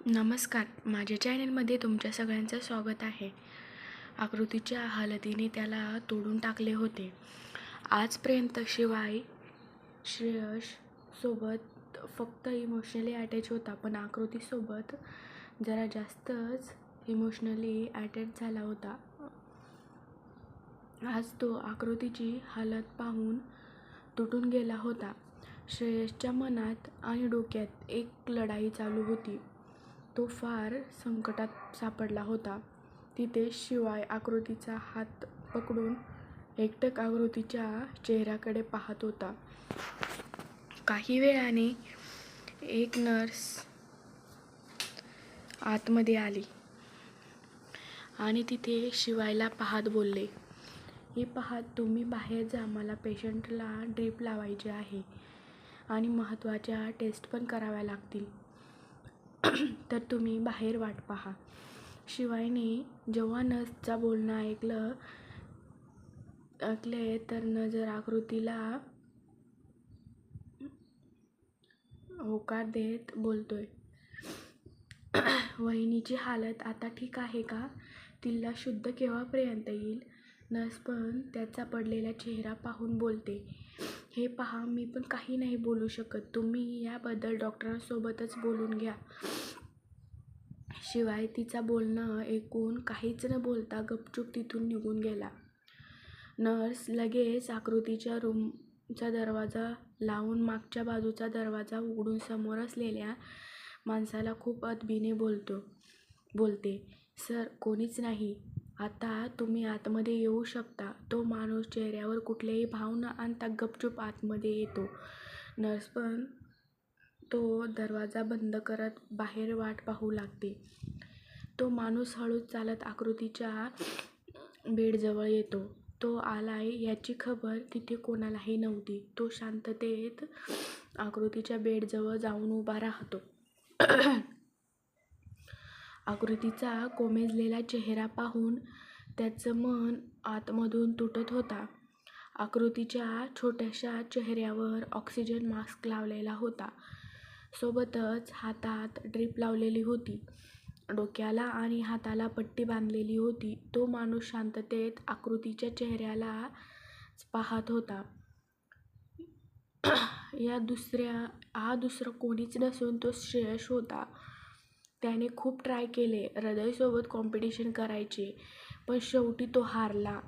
नमस्कार, माझ्या चॅनलमध्ये तुमच्या सगळ्यांचं स्वागत आहे. आकृतीच्या हालतीने त्याला तोडून टाकले होते. आजपर्यंत शिवाय श्रेयश सोबत फक्त इमोशनली अटॅच होता, पण आकृतीसोबत जरा जास्तच इमोशनली अटॅच झाला होता. आज तो आकृतीची हालत पाहून तुटून गेला होता. श्रेयसच्या मनात आणि डोक्यात एक लढाई चालू होती. तो फार संकटात सापडला होता. तिथे शिवाय आकृतीचा हात पकडून एकटक आकृतीच्या चेहऱ्याकडे पाहत होता. काही वेळाने एक नर्स आतमध्ये आली आणि तिथे शिवायला पाहत बोलले, "हे पहा, तुम्ही बाहेर जा. मला पेशंटला ड्रीप लावायची आहे आणि महत्त्वाच्या टेस्ट पण कराव्या लागतील. तर तुम्ही बाहेर वाट पहा." शिवायने जेव्हा नर्सचा बोलणं ऐकले तर नजर आकृतीला होकार देत बोलतोय, "वहिनीची हालत आता ठीक आहे का? तिला शुद्ध केव्हापर्यंत येईल?" नर्स पण त्याचा पडलेला चेहरा पाहून बोलते, "हे पहा, मी पण काही नाही बोलू शकत. तुम्ही याबद्दल डॉक्टरांसोबतच बोलून घ्या." शिवाय तिचा बोलणं ऐकून काहीच न बोलता गपचूप तिथून निघून गेला. नर्स लगेच आकृतीच्या रूमचा दरवाजा लावून मागच्या बाजूचा दरवाजा उघडून समोर असलेल्या माणसाला खूप अदबीने बोलते, "सर, कोणीच नाही. आता तुम्ही आतमध्ये येऊ शकता." तो माणूस चेहऱ्यावर कुठलेही भाव न आणता गपचूप आतमध्ये येतो. नर्स पण तो दरवाजा बंद करत बाहेर वाट पाहू लागते. तो माणूस हळूच चालत आकृतीच्या बेडजवळ येतो. तो आलाय याची खबर तिथे कोणालाही नव्हती. तो शांततेत आकृतीच्या बेडजवळ जाऊन उभा राहतो. आकृतीचा कोमेजलेला चेहरा पाहून त्याचं मन आतमधून तुटत होता. आकृतीच्या छोट्याशा चेहऱ्यावर ऑक्सिजन मास्क लावलेला होता. सोबतच हातात ड्रीप लावलेली होती. डोक्याला आणि हाताला पट्टी बांधलेली होती. तो माणूस शांततेत आकृतीच्या चेहऱ्यालाच पाहत होता. हा दुसरं कोणीच नसून तो श्रेयश होता. त्याने खूप ट्राय केले हृदयसोबत कॉम्पिटिशन करायचे, पण शेवटी तो हारला.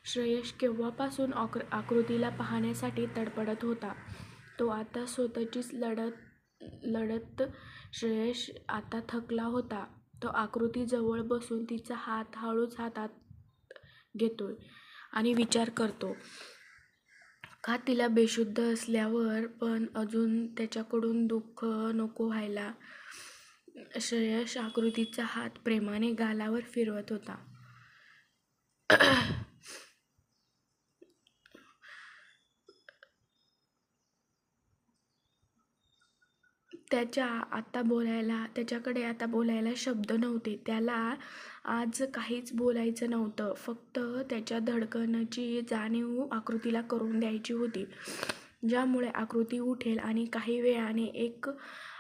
श्रेयश केव्हापासून आकृतीला पाहण्यासाठी तडफडत होता. तो आता स्वतःचीच लढत श्रेयश आता थकला होता. तो आकृतीजवळ बसून तिचा हात हळूच हातात घेतोय आणि विचार करतो, का तिला बेशुद्ध असल्यावर पण अजून त्याच्याकडून दुःख नको व्हायला. श्रेयश आकृतीचा हात प्रेमाने गालावर फिरवत होता. त्याच्याकडे आता बोलायला शब्द नव्हते. त्याला आज काहीच बोलायचं नव्हतं. फक्त त्याच्या धडकनची जाणीव आकृतीला करून द्यायची होती, ज्यामुळे आकृती उठेल आणि काही वेळाने एक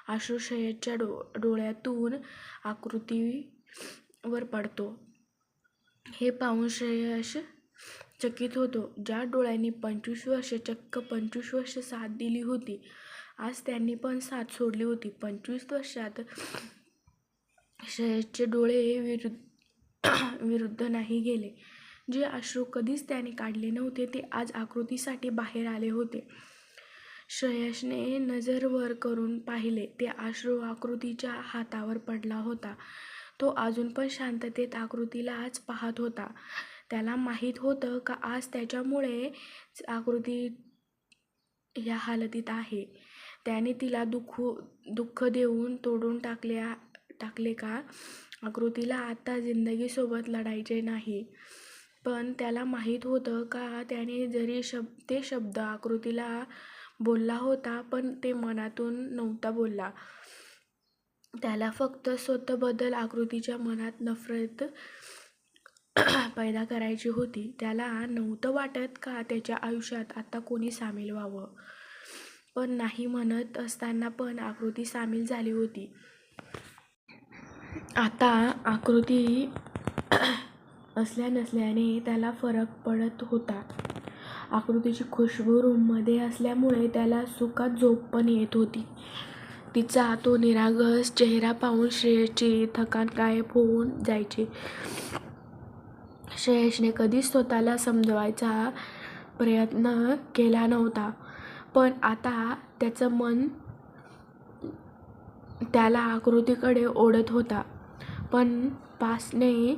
अश्रू श्रेयसच्या डोळ्यातून आकृतीवर पडतो. हे पाहून श्रेयस चकित होतो. ज्या डोळ्यांनी 25 वर्ष, चक्क 25 वर्ष साथ दिली होती, आज त्यांनी पण साथ सोडली होती. 25 वर्षात श्रेयसचे डोळे विरुद्ध नाही गेले. जे अश्रू कधीच त्याने काढले नव्हते ते आज आकृतीसाठी बाहेर आले होते. श्रेयसने नजर वर करून पाहिले. ते अश्रू आकृतीच्या हातावर पडला होता. तो अजून पण शांततेत आकृतीलाच पाहत होता. त्याला माहीत होतं का आज त्याच्यामुळे आकृती ह्या हालतीत आहे. त्याने तिला दुःख देऊन तोडून टाकले का? आकृतीला आता जिंदगीसोबत लढायचे नाही. पण त्याला माहीत होतं का त्याने जरी ते शब्द आकृतीला बोलला होता, पण ते मनातून नव्हता बोलला. त्याला फक्त स्वतःबद्दल आकृतीच्या मनात नफरत पैदा करायची होती. त्याला नव्हतं वाटत का त्याच्या आयुष्यात आता कोणी सामील व्हावं. पण नाही म्हणत असताना पण आकृती सामील झाली होती. आता आकृती असल्या नसल्याने त्याला फरक पडत होता. आकृतीची खुशबू रूममध्ये असल्यामुळे त्याला सुखात झोप पण येत होती. तिचा तो निरागस चेहरा पाहून श्रेयसची थकान गायब होऊन जायची. श्रेयसने कधीच स्वतःला समजवायचा प्रयत्न केला नव्हता, पण आता त्याचं मन त्याला आकृतीकडे ओढत होता. पण पासने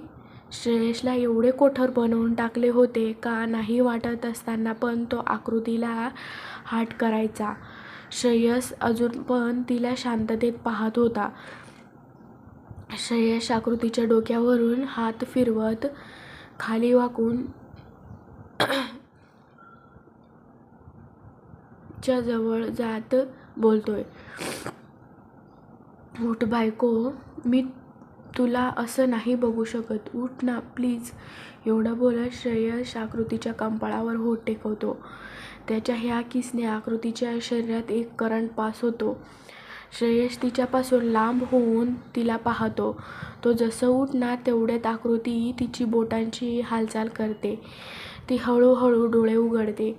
श्रेयसला एवढे कठोर बनवून टाकले होते का नाही वाटत असताना पण तो आकृतीला हाट करायचा. श्रेयस अजून पण तिला शांततेत पाहत होता. श्रेयस आकृतीच्या डोक्यावरून हात फिरवत खाली वाकून च्या जवळ जात बोलतोय, उठ बायको, मी तुला असं नाही बघू शकत, उठ ना प्लीज. एवढं बोलत श्रेयस आकृतीच्या कपाळावर होठ टेकवतो. त्याच्या ह्या किसने आकृतीच्या शरीरात एक करंट पास होतो. श्रेयस तिच्यापासून लांब होऊन तिला पाहतो. तो जसं उठणार तेवढ्यात आकृती तिची बोटांची हालचाल करते. ती हळूहळू डोळे उघडते.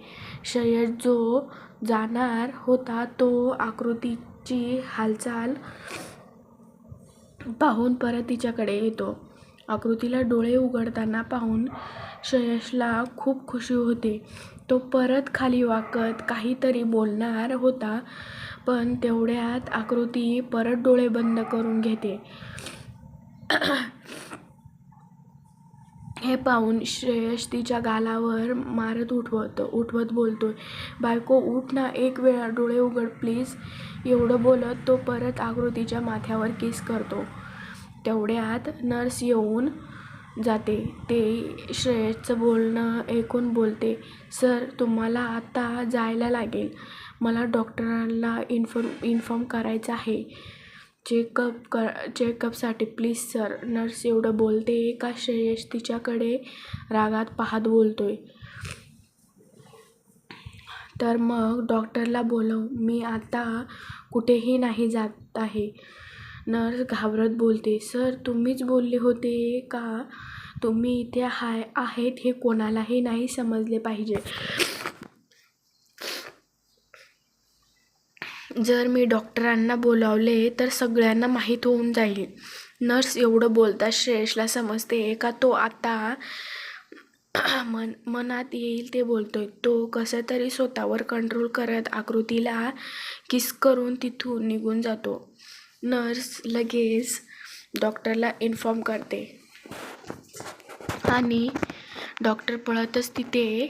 श्रेयस जो जाणार होता तो आकृतीची हालचाल पाहून परत तिच्याकडे येतो. आकृतीला डोळे उघडताना पाहून श्रेयसला खूप खुशी होते. तो परत खाली वाकत काहीतरी बोलणार होता, पण तेवढ्यात आकृती परत डोळे बंद करून घेते. हे पाहून श्रेयस तिच्या गालावर मारत उठवत बोलतोय, बायको उठ ना, एक वेळा डोळे उघड प्लीज. एवढं बोलत तो परत आकृतीच्या माथ्यावर किस करतो. तेवढ्यात नर्स येऊन जाते. ते श्रेयसचं बोलणं ऐकून बोलते, सर तुम्हाला आता जायला लागेल, मला डॉक्टरांना इन्फॉर्म करायचं आहे चेकअपसाठी प्लीज सर. नर्स एवढं बोलते का श्रेयस तिच्याकडे रागात पाहत बोलतोय, तर मग डॉक्टरला बोलव, मी आता कुठेही नाही जात आहे. नर्स घाबरत बोलते, सर तुम्हीच बोलले होते का तुम्ही इथे आहेत हे कोणालाही नाही समजले पाहिजे. जर मी डॉक्टरांना बोलावले तर सगळ्यांना माहीत होऊन जाईल. नर्स एवढं बोलताच श्रेयसला समजते का तो आता मनात येईल ते बोलतोय. तो कसं तरी स्वतःवर कंट्रोल करत आकृतीला किस करून तिथून निघून जातो. नर्स लगेच डॉक्टरला इन्फॉर्म करते आणि डॉक्टर पळतच तिथे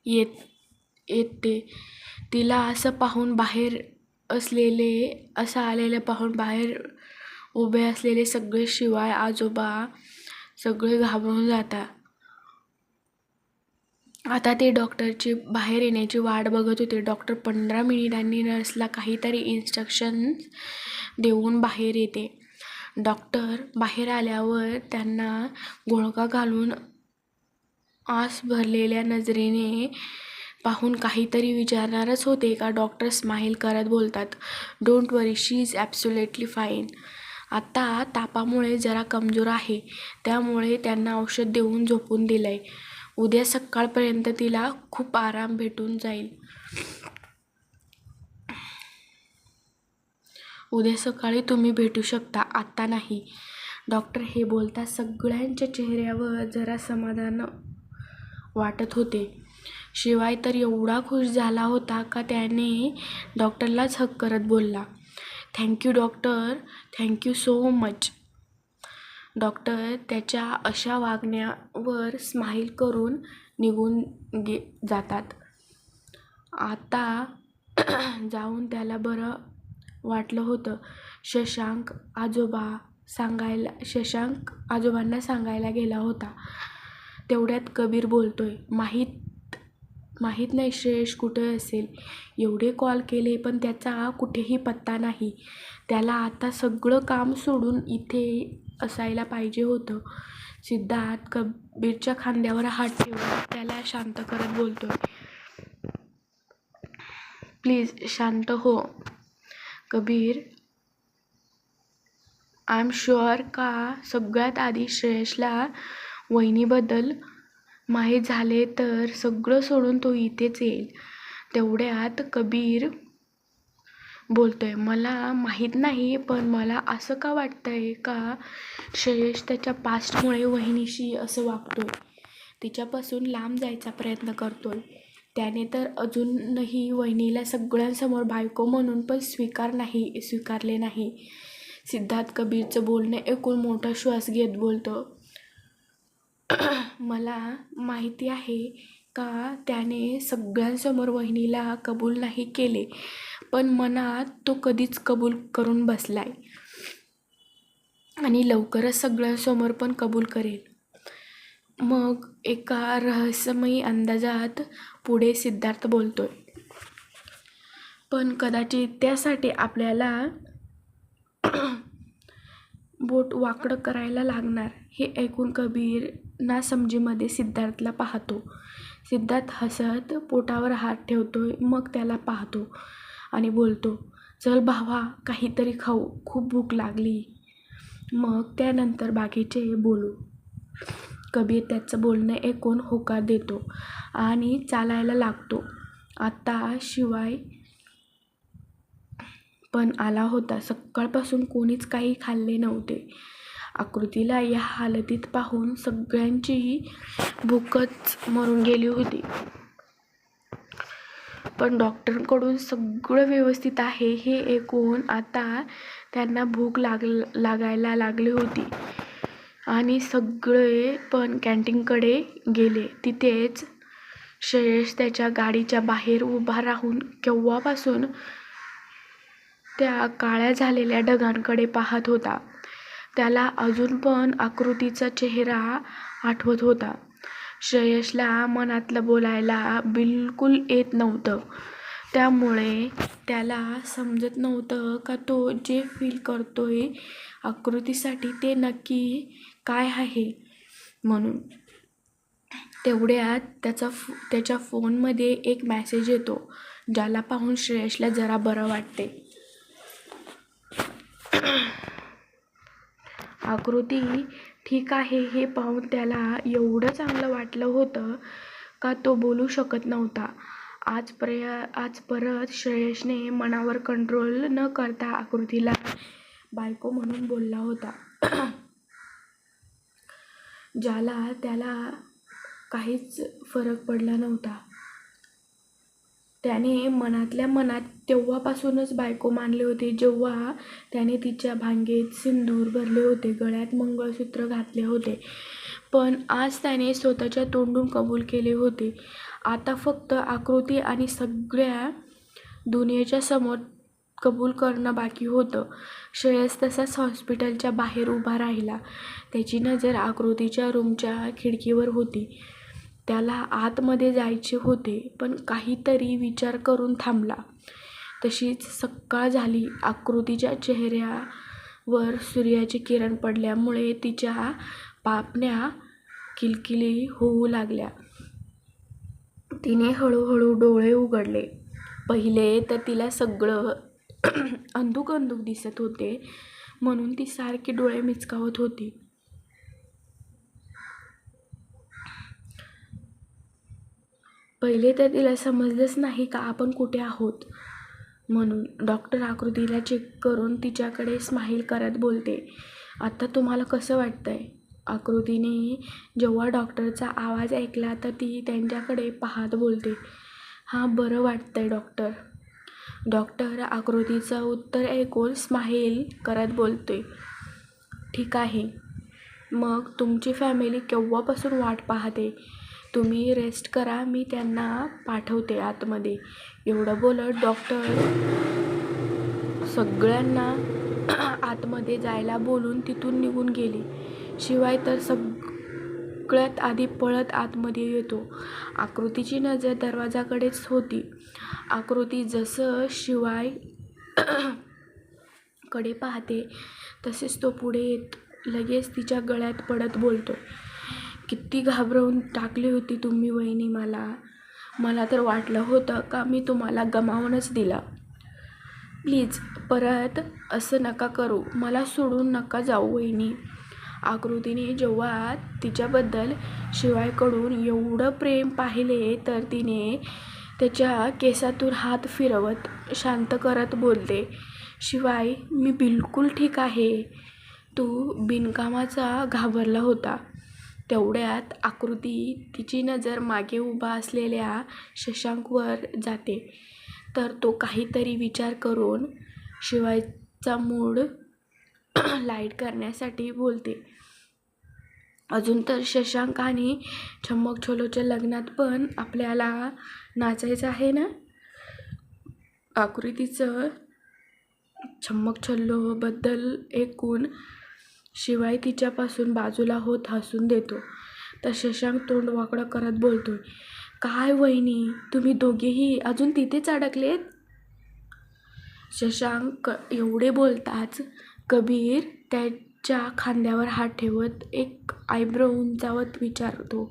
येते. तिला असं आलेले पाहून बाहेर उभे असलेले सगळे शिवाय आजोबा सगळे घाबरून जातात. आता ते डॉक्टरची बाहेर येण्याची वाट बघत होते. डॉक्टर 15 मिनिटांनी नर्सला काहीतरी इन्स्ट्रक्शन्स देऊन बाहेर येते. डॉक्टर बाहेर आल्यावर त्यांना घोळका घालून आस भरलेल्या नजरेने पाहून काहीतरी विचारणारच होते का डॉक्टर स्माईल करत बोलतात, don't worry, she is absolutely fine. आता तापामुळे जरा कमजोर आहे, त्यामुळे त्यांना औषध देऊन झोपून दिलंय. उद्या सकाळपर्यंत तिला खूप आराम भेटून जाईल. उद्या सकाळी तुम्ही भेटू शकता, आत्ता नाही. डॉक्टर हे बोलता सगळ्यांच्या चेहऱ्यावर जरा समाधान वाटत होते. शिवाय तर एवढा खुश झाला होता का त्याने डॉक्टरलाच हक करत बोलला, thank you doctor, thank you so much. Doctor त्याच्या अशा वागण्यावर स्माईल करून निघून जातात. आता जाऊन त्याला बरं वाटलं होतं. शशांक आजोबांना सांगायला गेला होता. तेवढ्यात कबीर बोलतोय, माहीत नाही श्रेयस कुठे असेल, एवढे कॉल केले पण त्याचा कुठेही पत्ता नाही. त्याला आता सगळं काम सोडून इथे असायला पाहिजे होतं. सिद्धार्थ कबीरच्या खांद्यावर हात ठेवून त्याला शांत करत बोलतोय, प्लीज शांत हो कबीर. आय एम शुअर का सगळ्यात आधी श्रेयसला वहिनीबद्दल माहीत झाले तर सगळं सोडून तो इथेच येईल. तेवढ्यात कबीर बोलतोय, मला माहीत नाही, पण मला असं का वाटतंय का श्रेयस त्याच्या पास्टमुळे वहिनीशी असं वागतोय, तिच्यापासून लांब जायचा प्रयत्न करतोय. त्याने तर अजूनही वहिनीला सगळ्यांसमोर बायको म्हणून पण स्वीकारले नाही. सिद्धार्थ कबीरचं बोलणं ऐकून मोठा श्वास घेत बोलतो, मला माहिती आहे का त्याने सगळ्यांसमोर वहिनीला कबूल नाही केले, पण मनात तो कधीच कबूल करून बसलाय आणि लवकरच सगळ्यांसमोर पण कबूल करेल. मग एका रहस्यमयी अंदाजात पुढे सिद्धार्थ बोलतोय, पण कदाचित त्यासाठी आपल्याला बोट वाकडं करायला लागणार. हे ऐकून कबीर नासमजीमध्ये सिद्धार्थला पाहतो. सिद्धार्थ हसत पोटावर हात ठेवतोय, मग त्याला पाहतो आणि बोलतो, चल भावा, काहीतरी खाऊ, खूप भूक लागली. मग त्यानंतर बाकीचे बोलू. कबीर त्याचं बोलणं ऐकून होकार देतो आणि चालायला लागतो. आता शिवाय पण आला होता. सकाळपासून कोणीच काही खाल्ले नव्हते. आकृतीला या हालतीत पाहून सगळ्यांची भूकच मरून गेली होती. पण डॉक्टरकडून सगळं व्यवस्थित आहे हे ऐकून आता त्यांना भूक लागायला लागली होती आणि सगळे पण कॅन्टीनकडे गेले. तिथेच श्रेयस त्याच्या गाडीच्या बाहेर उभा राहून केव्हापासून त्या काळ्या झालेल्या ढगांकडे पाहत होता. त्याला अजून पण आकृतीचा चेहरा आठवत होता. श्रेयसला मनातलं बोलायला बिलकुल येत नव्हतं, त्यामुळे त्याला समजत नव्हतं का तो जे फील करतोय आकृतीसाठी ते नक्की काय आहे म्हणून. तेवढ्यात त्याच्या फोनमध्ये एक मेसेज येतो, ज्याला पाहून श्रेयसला जरा बरं वाटते. आकृती ठीक आहे हे पाहून त्याला एवढं चांगलं वाटलं होतं का तो बोलू शकत नव्हता. आज परत श्रेयसने मनावर कंट्रोल न करता आकृतीला बायको म्हणून बोलला होता, ज्याला त्याला काहीच फरक पडला नव्हता. त्याने मनातल्या मनात तेव्हापासूनच बायको मानले होते जेव्हा त्याने तिच्या भांगेत सिंदूर भरले होते, गळ्यात मंगळसूत्र घातले होते. पण आज त्याने स्वतःच्या तोंडून कबूल केले होते. आता फक्त आकृती आणि सगळ्या दुनियेच्या समोर कबूल करणं बाकी होतं. श्रेयस तसाच हॉस्पिटलच्या बाहेर उभा राहिला. त्याची नजर आकृतीच्या रूमच्या खिडकीवर होती. त्याला आतमध्ये जायचे होते, पण काहीतरी विचार करून थांबला. तशीच सकाळ झाली. आकृतीच्या चेहऱ्यावर सूर्याचे किरण पडल्यामुळे तिच्या पापण्या किलकिली होऊ लागल्या. तिने हळूहळू डोळे उघडले. पहिले तर तिला सगळं अंधुक अंधुक दिसत होते, म्हणून ती सारखी डोळे मिचकावत होती. पहिले तर तिला समजलंच नाही का आपण कुठे आहोत म्हणून. डॉक्टर आकृतीला चेक करून तिच्याकडे स्माईल करत बोलते, आता तुम्हाला कसं वाटतंय? आकृतीने जेव्हा डॉक्टरचा आवाज ऐकला तर ती त्यांच्याकडे पाहत बोलते, हां, बरं वाटतंय डॉक्टर. डॉक्टर आकृतीचं उत्तर ऐकून स्माईल करत बोलते, ठीक आहे. मग तुमची फॅमिली केव्हापासून वाट पाहते? तुम्ही रेस्ट करा, मी त्यांना पाठवते आतमध्ये. एवढं बोलत डॉक्टर सगळ्यांना आतमध्ये जायला बोलून तिथून निघून गेली. शिवाय तर सगळ्यात आधी पळत आतमध्ये येतो. आकृतीची नजर दरवाजाकडेच होती. आकृती जसं शिवाय कडे पाहते तसेच तो पुढे येत लगेच तिच्या गळ्यात पडत बोलतो, किती घाबरवून टाकली होती तुम्ही वहिनी मला तर वाटलं होतं का मी तुम्हाला गमावूनच दिला. प्लीज परत असं नका करू. मला सोडून नका जाऊ वहिनी. आकृतीने जेव्हा तिच्याबद्दल शिवायकडून एवढं प्रेम पाहिले तर तिने त्याच्या केसातून हात फिरवत शांत करत बोलते, शिवाय मी बिलकुल ठीक आहे. तू बिनकामाचा घाबरला होता. तेवढ्यात आकृती तिची नजर मागे उभा असलेल्या शशांकवर जाते, तर तो काहीतरी विचार करून शिवायचा मूड लाईट करण्यासाठी बोलते, अजून तर शशांक आणि छम्मक छोलोच्या लग्नात पण आपल्याला नाचायचं आहे ना. आकृतीचं छम्मक छल्लो बद्दल ऐकून शिवाय तिच्यापासून बाजूला होत हसून देतो, तर शशांक तोंड वाकडं करत बोलतोय, काय वहिनी, तुम्ही दोघेही अजून तिथेच अडकलेत. शशांक एवढे बोलताच कबीर त्याच्या खांद्यावर हात ठेवत एक आयब्रो उंचावत विचारतो,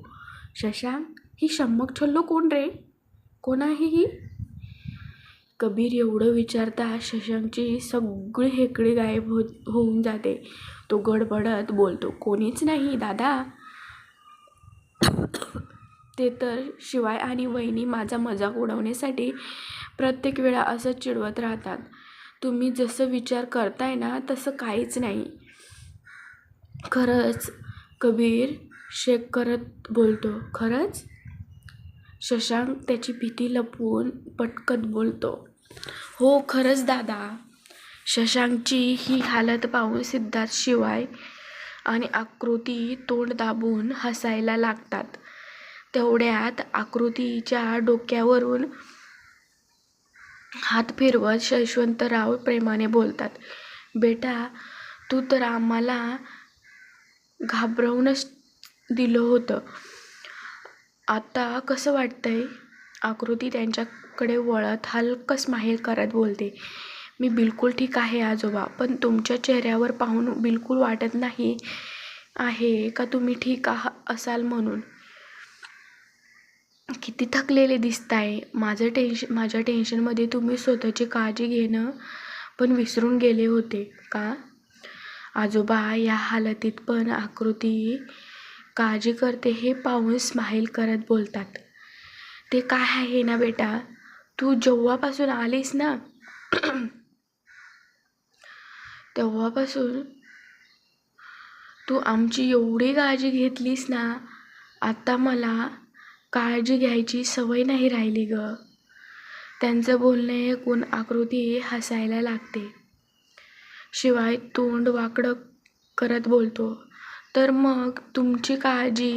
शशांक, ही छम्मक छल्लो कोण रे? कोण आहे ही? कबीर एवढं विचारता शशांकची सगळी हेकडी गायब होऊन जाते. तो गडबडत बोलतो, कोणीच नाही दादा. ते तर शिवाय आणि वहिनी माझा मजाक उडवण्यासाठी प्रत्येक वेळा असं चिडवत राहतात. तुम्ही जसं विचार करताय ना तसं काहीच नाही. खरंच? कबीर शेक करत बोलतो, खरंच? शशांक त्याची भीती लपवून पटकन बोलतो, हो खरंच दादा. शशांकची ही हालत पाहून सिद्धार्थ, शिवाय आणि आकृती तोंड दाबून हसायला लागतात. तेवढ्यात आकृतीच्या डोक्यावरून हात फिरवत यशवंतराव प्रेमाने बोलतात, बेटा, तू तर आम्हाला घाबरवूनच दिलं होतं. आता कसं वाटतंय? आकृती त्यांच्याकडे वळत हलकं स्माईल करत बोलते, मी बिलकुल ठीक आहे आजोबा, पण तुमच्या चेहऱ्यावर पाहून बिलकुल वाटत नाही आहे का तुम्ही ठीक असाल म्हणून. किती थकलेले दिसताय. माझ्या टेन्शनमध्ये तुम्ही स्वतःची काळजी घेणं पण विसरून गेले होते का? आजोबा या हालतीत पण आकृती काळजी करते हे पाहून स्माईल करत बोलतात, ते काय आहे ना बेटा, तू जेव्हापासून आलीस ना तेव्हापासून तू आमची एवढी काळजी घेतलीस ना, आता मला काळजी घ्यायची सवय नाही राहिली ग. त्यांचं बोलणं ऐकून आकृती हसायला लागते. शिवाय तोंड वाकडं करत बोलतो, तर मग तुमची काळजी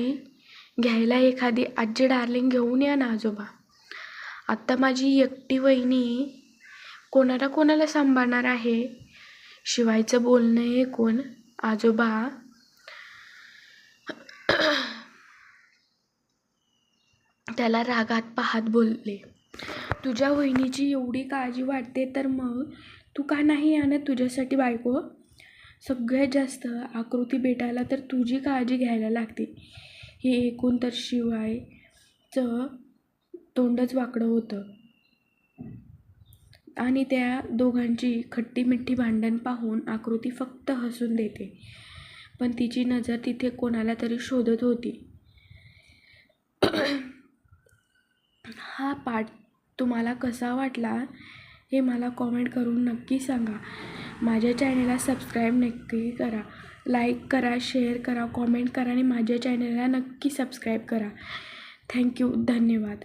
घ्यायला एखादी आजी डार्लिंग घेऊन या ना आजोबा. आत्ता माझी एकटी वहिनी कोणाला सांभाळणार आहे. शिवायचं बोलणं ऐकून आजोबा त्याला रागात पाहत बोलले, तुझ्या वहिनीची एवढी काळजी वाटते तर मग तू का नाही आणत तुझ्यासाठी बायको? सगळ्यात जास्त आकृती बेटाला तर तुझी काळजी घ्यायला लागते. हे ऐकून तर शिवायचं तोंडच वाकडं होतं आणि त्या दोघांची खट्टी-मिठी भांडण पाहून आकृती फक्त हसून देते, पण तिची नजर तिथे कोणाला तरी शोधत होती. हा पाठ तुम्हाला कसा वाटला हे मला कॉमेंट करून नक्की सांगा. माझ्या चॅनलला सबस्क्राईब नक्की करा, लाईक करा, शेअर करा, कॉमेंट करा आणि माझ्या चॅनलला नक्की सबस्क्राईब करा. थँक्यू, धन्यवाद.